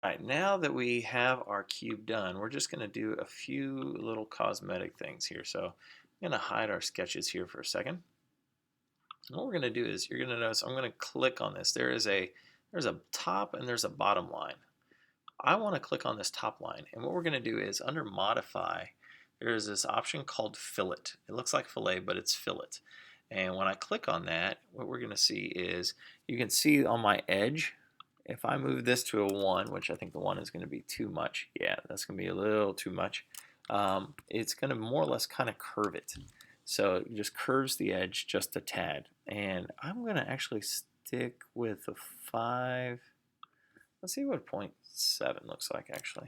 All right, now that we have our cube done, we're just going to do a few little cosmetic things here. So I'm going to hide our sketches here for a second. And what we're going to do is you're going to notice I'm going to click on this. There's a top and there's a bottom line. I want to click on this top line, and what we're going to do is under modify, there's this option called fillet. It looks like fillet, but it's fillet. And when I click on that, what we're going to see is you can see on my edge, if I move this to a 1, which I think the 1 is going to be too much, yeah, that's going to be a little too much, it's going to more or less kind of curve it. So it just curves the edge just a tad. And I'm going to actually stick with a 5. Let's see what 0.7 looks like actually.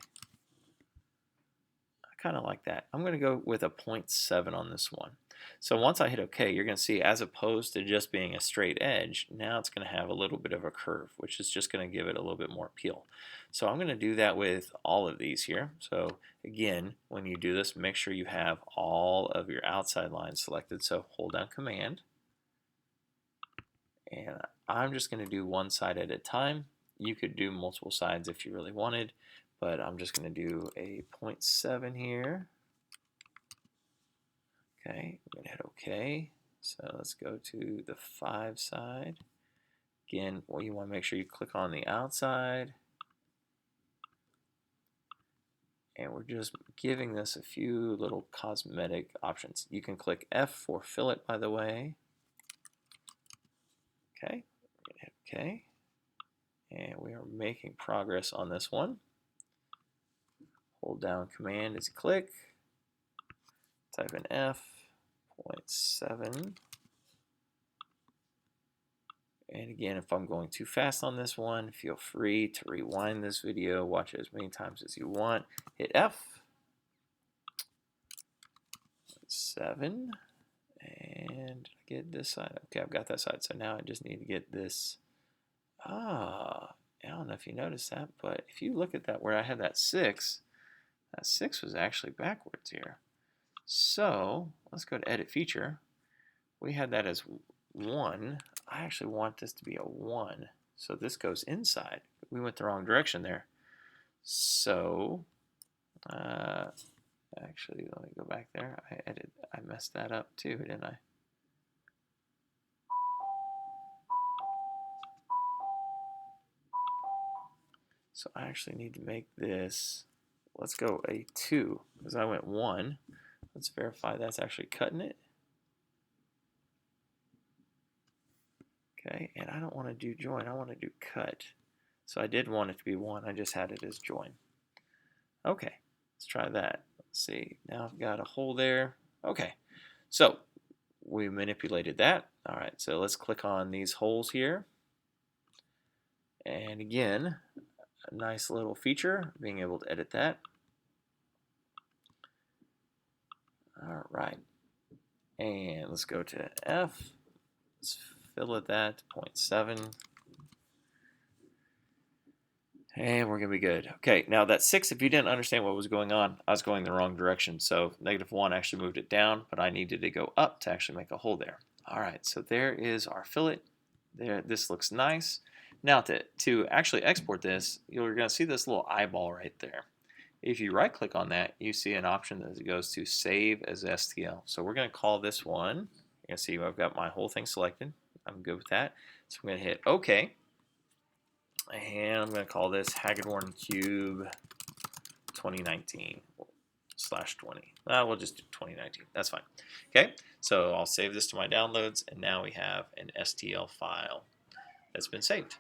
I kind of like that. I'm going to go with a 0.7 on this one. So once I hit OK, you're going to see as opposed to just being a straight edge, now it's going to have a little bit of a curve, which is just going to give it a little bit more appeal. So I'm going to do that with all of these here. So again, when you do this, make sure you have all of your outside lines selected. So hold down Command. And I'm just going to do one side at a time. You could do multiple sides if you really wanted, but I'm just going to do a 0.7 here. Okay, I'm going to hit OK. So let's go to the 5 side. Again, well, you want to make sure you click on the outside. And we're just giving this a few little cosmetic options. You can click F for fillet, by the way. Okay, we're going to hit OK. And we are making progress on this one. Hold down Command as you click. Type in F.7. And again, if I'm going too fast on this one, feel free to rewind this video, watch it as many times as you want. Hit F. 7. And get this side. Okay, I've got that side. So now I just need to get this. I don't know if you noticed that, but if you look at that where I had that 6 was actually backwards here. So let's go to Edit Feature. We had that as 1. I actually want this to be a 1. So this goes inside. We went the wrong direction there. So actually, let me go back there. I messed that up too, didn't I? So I actually need to make this, let's go a 2, because I went 1. Let's verify that's actually cutting it. Okay, and I don't want to do join, I want to do cut. So I did want it to be 1, I just had it as join. Okay, let's try that. Let's see, now I've got a hole there. Okay, so we manipulated that. All right, so let's click on these holes here. And again, a nice little feature, being able to edit that. All right, and let's go to F. Let's fillet that to 0.7. And we're going to be good. Okay, now that 6, if you didn't understand what was going on, I was going the wrong direction. So -1 actually moved it down, but I needed to go up to actually make a hole there. All right, so there is our fillet. There, this looks nice. Now to actually export this, you're going to see this little eyeball right there. If you right click on that, you see an option that goes to save as STL. So we're going to call this one. You're going to see I've got my whole thing selected. I'm good with that. So I'm going to hit OK. And I'm going to call this Hagedorn Cube 2019/20. We'll just do 2019. That's fine. Okay, so I'll save this to my downloads, and now we have an STL file that's been saved.